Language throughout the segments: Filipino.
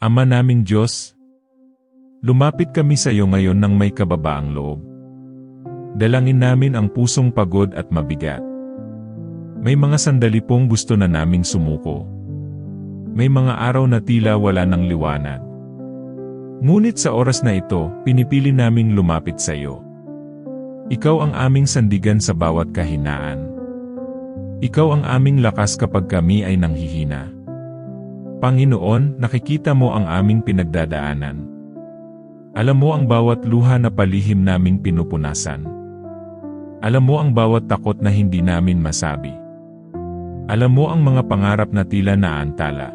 Ama naming Diyos, lumapit kami sa iyo ngayon ng may kababaang loob. Dalangin namin ang pusong pagod at mabigat. May mga sandali pong gusto na naming sumuko. May mga araw na tila wala ng liwanag. Ngunit sa oras na ito, pinipili naming lumapit sa iyo. Ikaw ang aming sandigan sa bawat kahinaan. Ikaw ang aming lakas kapag kami ay nanghihina. Panginoon, nakikita mo ang aming pinagdadaanan. Alam mo ang bawat luha na palihim naming pinupunasan. Alam mo ang bawat takot na hindi namin masabi. Alam mo ang mga pangarap na tila naantala.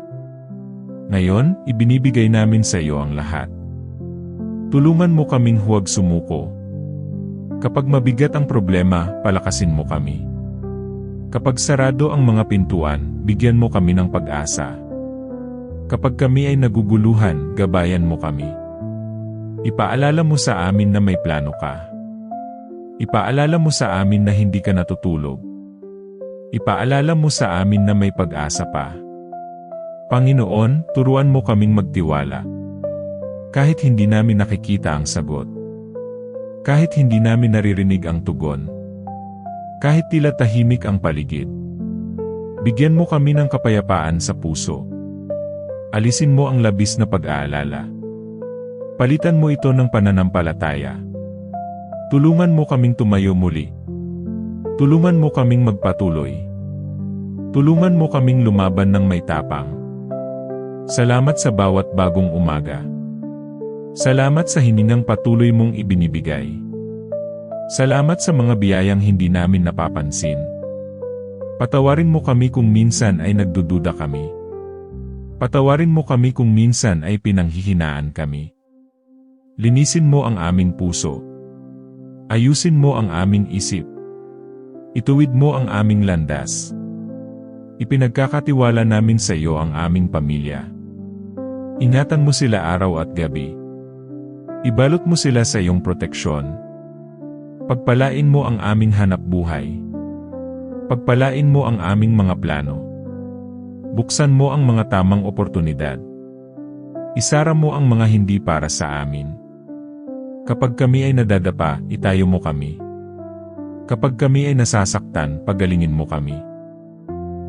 Ngayon, ibinibigay namin sa iyo ang lahat. Tulungan mo kaming huwag sumuko. Kapag mabigat ang problema, palakasin mo kami. Kapag sarado ang mga pintuan, bigyan mo kami ng pag-asa. Kapag kami ay naguguluhan, gabayan mo kami. Ipaalala mo sa amin na may plano ka. Ipaalala mo sa amin na hindi ka natutulog. Ipaalala mo sa amin na may pag-asa pa. Panginoon, turuan mo kaming magtiwala. Kahit hindi namin nakikita ang sagot. Kahit hindi namin naririnig ang tugon. Kahit tila tahimik ang paligid. Bigyan mo kami ng kapayapaan sa puso. Alisin mo ang labis na pag-aalala. Palitan mo ito ng pananampalataya. Tulungan mo kaming tumayo muli. Tulungan mo kaming magpatuloy. Tulungan mo kaming lumaban ng may tapang. Salamat sa bawat bagong umaga. Salamat sa hiningang patuloy mong ibinibigay. Salamat sa mga biyayang hindi namin napapansin. Patawarin mo kami kung minsan ay nagdududa kami. Patawarin mo kami kung minsan ay pinanghihinaan kami. Linisin mo ang aming puso. Ayusin mo ang aming isip. Ituwid mo ang aming landas. Ipinagkakatiwala namin sa iyo ang aming pamilya. Ingatan mo sila araw at gabi. Ibalot mo sila sa iyong proteksyon. Pagpalain mo ang aming hanapbuhay. Pagpalain mo ang aming mga plano. Buksan mo ang mga tamang oportunidad. Isara mo ang mga hindi para sa amin. Kapag kami ay nadadapa, itayo mo kami. Kapag kami ay nasasaktan, pagalingin mo kami.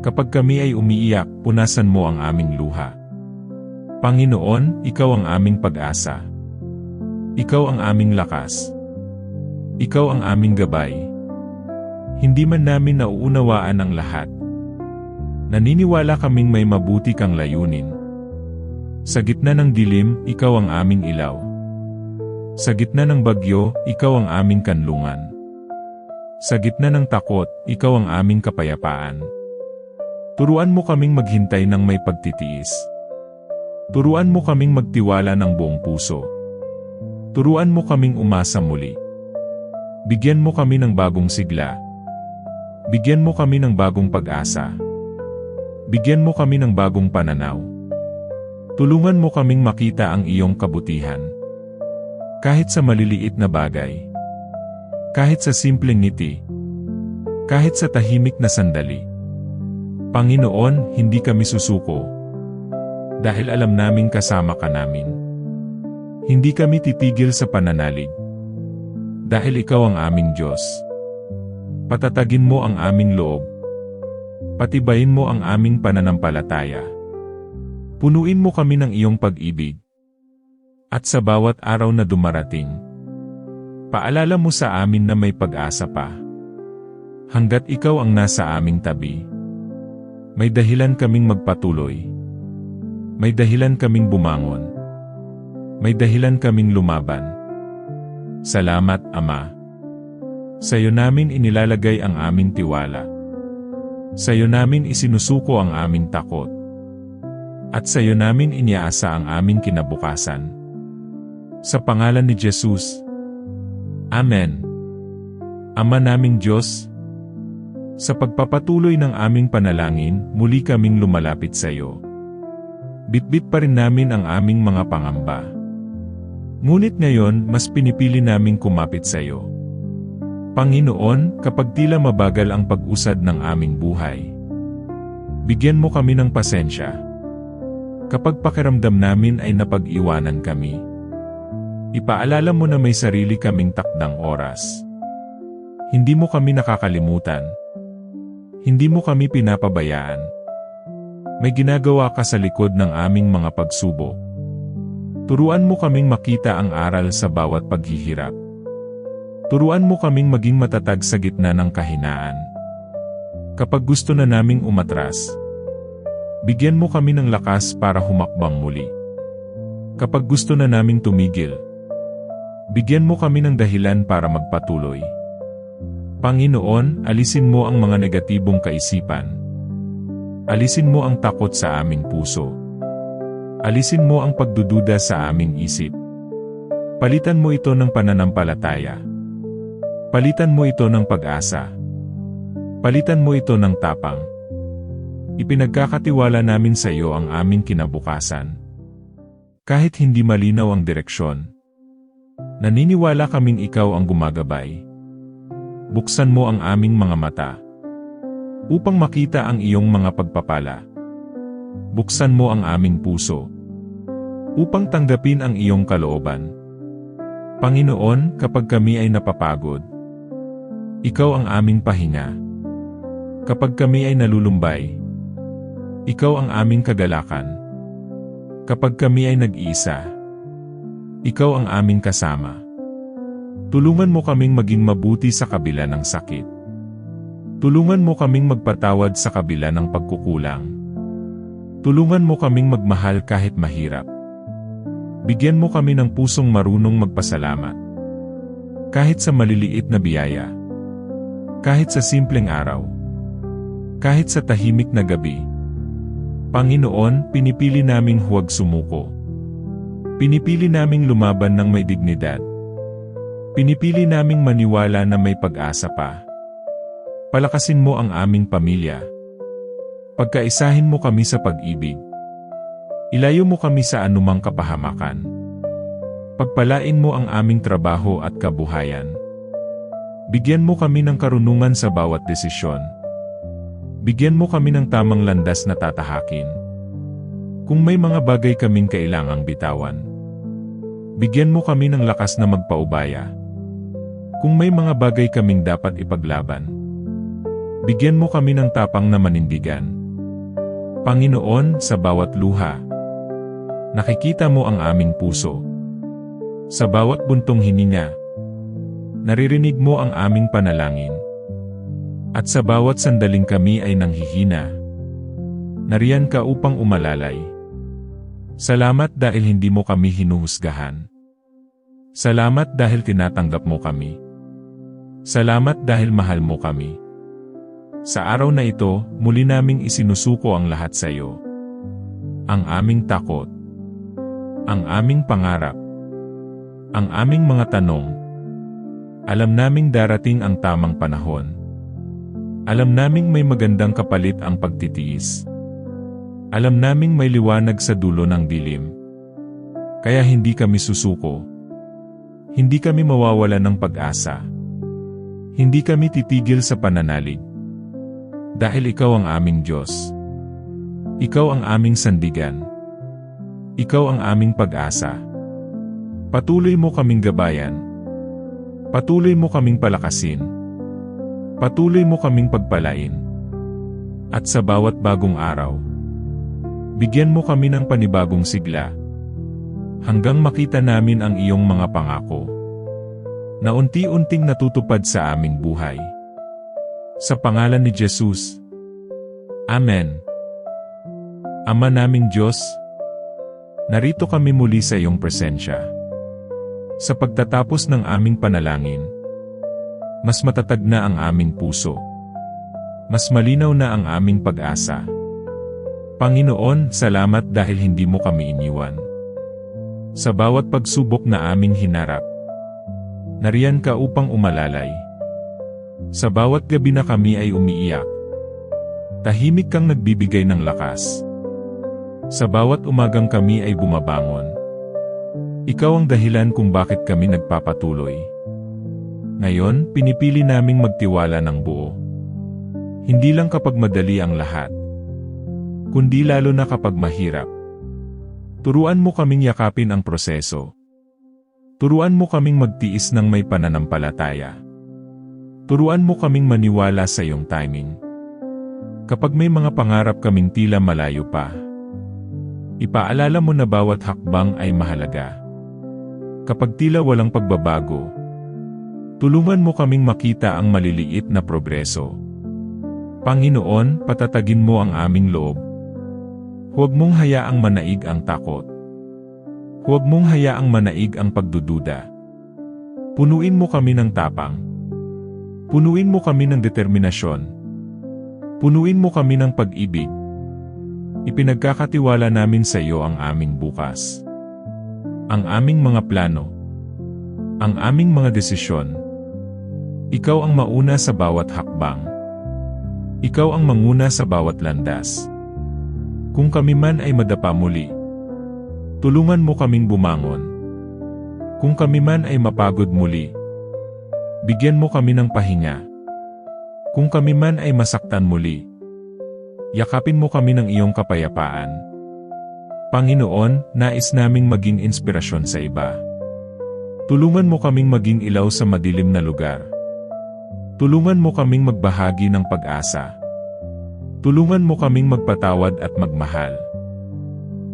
Kapag kami ay umiiyak, punasan mo ang aming luha. Panginoon, ikaw ang aming pag-asa. Ikaw ang aming lakas. Ikaw ang aming gabay. Hindi man namin nauunawaan ang lahat. Naniniwala kaming may mabuti kang layunin. Sa gitna ng dilim, ikaw ang aming ilaw. Sa gitna ng bagyo, ikaw ang aming kanlungan. Sa gitna ng takot, ikaw ang aming kapayapaan. Turuan mo kaming maghintay ng may pagtitiis. Turuan mo kaming magtiwala ng buong puso. Turuan mo kaming umasa muli. Bigyan mo kami ng bagong sigla. Bigyan mo kami ng bagong pag-asa. Bigyan mo kami ng bagong pananaw. Tulungan mo kaming makita ang iyong kabutihan. Kahit sa maliliit na bagay. Kahit sa simpleng ngiti. Kahit sa tahimik na sandali. Panginoon, hindi kami susuko. Dahil alam naming kasama ka namin. Hindi kami titigil sa pananalig. Dahil ikaw ang aming Diyos. Patatagin mo ang aming loob. Patibayin mo ang aming pananampalataya. Punuin mo kami ng iyong pag-ibig. At sa bawat araw na dumarating, paalala mo sa amin na may pag-asa pa. Hanggat ikaw ang nasa aming tabi, may dahilan kaming magpatuloy. May dahilan kaming bumangon. May dahilan kaming lumaban. Salamat, Ama. Sa iyo namin inilalagay ang aming tiwala. Sa iyo namin isinusuko ang aming takot. At sa iyo namin iniaasa ang aming kinabukasan. Sa pangalan ni Jesus. Amen. Ama naming Diyos, sa pagpapatuloy ng aming panalangin, muli kaming lumalapit sa iyo. Bitbit pa rin namin ang aming mga pangamba. Ngunit ngayon, mas pinipili naming kumapit sa iyo. Panginoon, kapag tila mabagal ang pag-usad ng aming buhay, bigyan mo kami ng pasensya. Kapag pakiramdam namin ay napag-iwanan kami, ipaalala mo na may sarili kaming takdang oras. Hindi mo kami nakakalimutan. Hindi mo kami pinapabayaan. May ginagawa ka sa likod ng aming mga pagsubok. Turuan mo kaming makita ang aral sa bawat paghihirap. Turuan mo kaming maging matatag sa gitna ng kahinaan. Kapag gusto na naming umatras, bigyan mo kami ng lakas para humakbang muli. Kapag gusto na naming tumigil, bigyan mo kami ng dahilan para magpatuloy. Panginoon, alisin mo ang mga negatibong kaisipan. Alisin mo ang takot sa aming puso. Alisin mo ang pagdududa sa aming isip. Palitan mo ito ng pananampalataya. Palitan mo ito ng pag-asa. Palitan mo ito ng tapang. Ipinagkakatiwala namin sa iyo ang aming kinabukasan. Kahit hindi malinaw ang direksyon, naniniwala kaming ikaw ang gumagabay. Buksan mo ang aming mga mata upang makita ang iyong mga pagpapala. Buksan mo ang aming puso upang tanggapin ang iyong kalooban. Panginoon, kapag kami ay napapagod, ikaw ang aming pahinga. Kapag kami ay nalulumbay, ikaw ang aming kagalakan. Kapag kami ay nag-iisa, ikaw ang aming kasama. Tulungan mo kaming maging mabuti sa kabila ng sakit. Tulungan mo kaming magpatawad sa kabila ng pagkukulang. Tulungan mo kaming magmahal kahit mahirap. Bigyan mo kami ng pusong marunong magpasalamat. Kahit sa maliliit na biyaya. Kahit sa simpleng araw. Kahit sa tahimik na gabi. Panginoon, pinipili naming huwag sumuko. Pinipili naming lumaban ng may dignidad. Pinipili naming maniwala na may pag-asa pa. Palakasin mo ang aming pamilya. Pagkaisahin mo kami sa pag-ibig. Ilayo mo kami sa anumang kapahamakan. Pagpalain mo ang aming trabaho at kabuhayan. Bigyan mo kami ng karunungan sa bawat desisyon. Bigyan mo kami ng tamang landas na tatahakin. Kung may mga bagay kaming kailangang bitawan, bigyan mo kami ng lakas na magpaubaya. Kung may mga bagay kaming dapat ipaglaban, bigyan mo kami ng tapang na manindigan. Panginoon, sa bawat luha, nakikita mo ang aming puso. Sa bawat buntong hininga, naririnig mo ang aming panalangin. At sa bawat sandaling kami ay nanghihina, nariyan ka upang umalalay. Salamat dahil hindi mo kami hinuhusgahan. Salamat dahil tinatanggap mo kami. Salamat dahil mahal mo kami. Sa araw na ito, muli naming isinusuko ang lahat sa iyo. Ang aming takot, ang aming pangarap, ang aming mga tanong. Alam naming darating ang tamang panahon. Alam naming may magandang kapalit ang pagtitiis. Alam naming may liwanag sa dulo ng dilim. Kaya hindi kami susuko. Hindi kami mawawala ng pag-asa. Hindi kami titigil sa pananalig. Dahil ikaw ang aming Diyos. Ikaw ang aming sandigan. Ikaw ang aming pag-asa. Patuloy mo kaming gabayan. Patuloy mo kaming palakasin. Patuloy mo kaming pagpalain. At sa bawat bagong araw, bigyan mo kami ng panibagong sigla. Hanggang makita namin ang iyong mga pangako na unti-unting natutupad sa aming buhay. Sa pangalan ni Jesus. Amen. Ama naming Diyos, narito kami muli sa iyong presensya. Sa pagtatapos ng aming panalangin, mas matatag na ang aming puso. Mas malinaw na ang aming pag-asa. Panginoon, salamat dahil hindi mo kami iniwan. Sa bawat pagsubok na aming hinarap, nariyan ka upang umalalay. Sa bawat gabi na kami ay umiiyak, tahimik kang nagbibigay ng lakas. Sa bawat umagang kami ay bumabangon. Ikaw ang dahilan kung bakit kami nagpapatuloy. Ngayon, pinipili naming magtiwala ng buo. Hindi lang kapag madali ang lahat, kundi lalo na kapag mahirap. Turuan mo kaming yakapin ang proseso. Turuan mo kaming magtiis ng may pananampalataya. Turuan mo kaming maniwala sa iyong timing. Kapag may mga pangarap kaming tila malayo pa, ipaalala mo na bawat hakbang ay mahalaga. Kapag tila walang pagbabago, tulungan mo kaming makita ang maliliit na progreso. Panginoon, patatagin mo ang aming loob. Huwag mong hayaang manaig ang takot. Huwag mong hayaang manaig ang pagdududa. Punuin mo kami ng tapang. Punuin mo kami ng determinasyon. Punuin mo kami ng pag-ibig. Ipinagkakatiwala namin sa iyo ang aming bukas. Ang aming mga plano. Ang aming mga desisyon. Ikaw ang mauna sa bawat hakbang. Ikaw ang manguna sa bawat landas. Kung kami man ay madapa muli, tulungan mo kaming bumangon. Kung kami man ay mapagod muli, bigyan mo kami ng pahinga. Kung kami man ay masaktan muli, yakapin mo kami ng iyong kapayapaan. Panginoon, nais naming maging inspirasyon sa iba. Tulungan mo kaming maging ilaw sa madilim na lugar. Tulungan mo kaming magbahagi ng pag-asa. Tulungan mo kaming magpatawad at magmahal.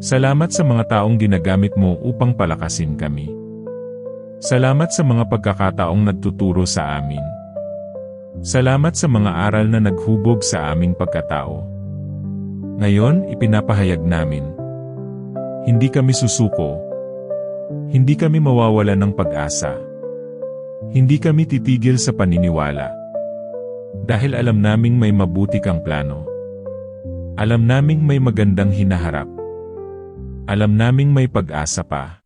Salamat sa mga taong ginagamit mo upang palakasin kami. Salamat sa mga pagkakataong nagtuturo sa amin. Salamat sa mga aral na naghubog sa aming pagkatao. Ngayon, ipinapahayag namin. Hindi kami susuko. Hindi kami mawawalan ng pag-asa. Hindi kami titigil sa paniniwala. Dahil alam naming may mabuti kang plano. Alam naming may magandang hinaharap. Alam naming may pag-asa pa.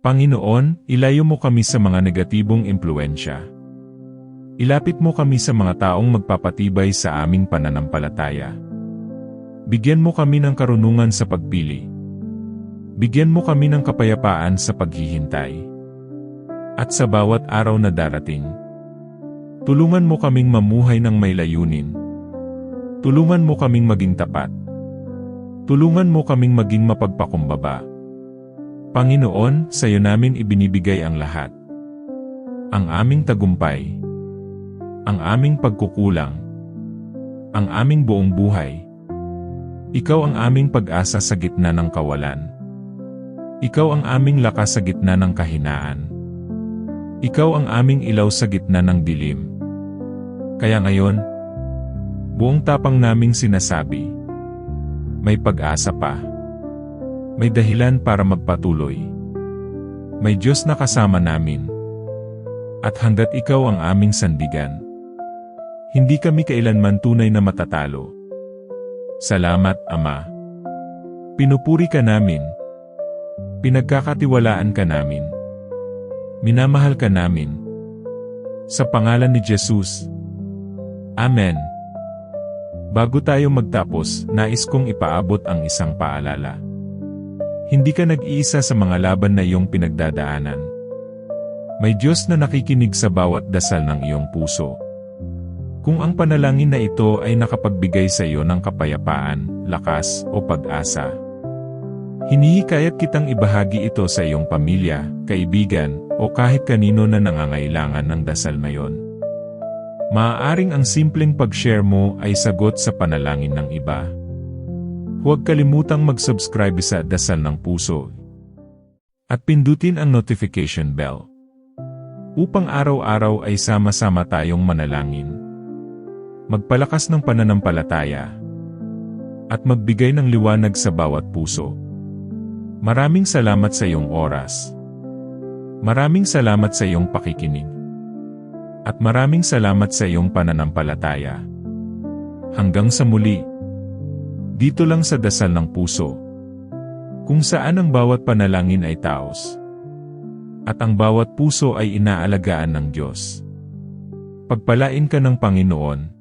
Panginoon, ilayo mo kami sa mga negatibong impluensya. Ilapit mo kami sa mga taong magpapatibay sa aming pananampalataya. Bigyan mo kami ng karunungan sa pagpili. Bigyan mo kami ng kapayapaan sa paghihintay. At sa bawat araw na darating, tulungan mo kaming mamuhay ng may layunin. Tulungan mo kaming maging tapat. Tulungan mo kaming maging mapagpakumbaba. Panginoon, sa iyo namin ibinibigay ang lahat. Ang aming tagumpay. Ang aming pagkukulang. Ang aming buong buhay. Ikaw ang aming pag-asa sa gitna ng kawalan. Ikaw ang aming lakas sa gitna ng kahinaan. Ikaw ang aming ilaw sa gitna ng dilim. Kaya ngayon, buong tapang naming sinasabi, may pag-asa pa. May dahilan para magpatuloy. May Diyos na kasama namin. At hanggat ikaw ang aming sandigan, hindi kami kailanman tunay na matatalo. Salamat, Ama. Pinupuri ka namin. Pinagkakatiwalaan ka namin. Minamahal ka namin. Sa pangalan ni Jesus. Amen. Bago tayo magtapos, nais kong ipaabot ang isang paalala. Hindi ka nag-iisa sa mga laban na iyong pinagdadaanan. May Diyos na nakikinig sa bawat dasal ng iyong puso. Kung ang panalangin na ito ay nakapagbigay sa iyo ng kapayapaan, lakas, o pag-asa, hinihikayat kitang ibahagi ito sa iyong pamilya, kaibigan, o kahit kanino na nangangailangan ng dasal na iyon. Maaaring ang simpleng pag-share mo ay sagot sa panalangin ng iba. Huwag kalimutang mag-subscribe sa Dasal ng Puso at pindutin ang notification bell upang araw-araw ay sama-sama tayong manalangin, magpalakas ng pananampalataya, at magbigay ng liwanag sa bawat puso. Maraming salamat sa iyong oras. Maraming salamat sa iyong pakikinig. At maraming salamat sa iyong pananampalataya. Hanggang sa muli. Dito lang sa Dasal ng Puso, kung saan ang bawat panalangin ay taos. At ang bawat puso ay inaalagaan ng Diyos. Pagpalain ka ng Panginoon.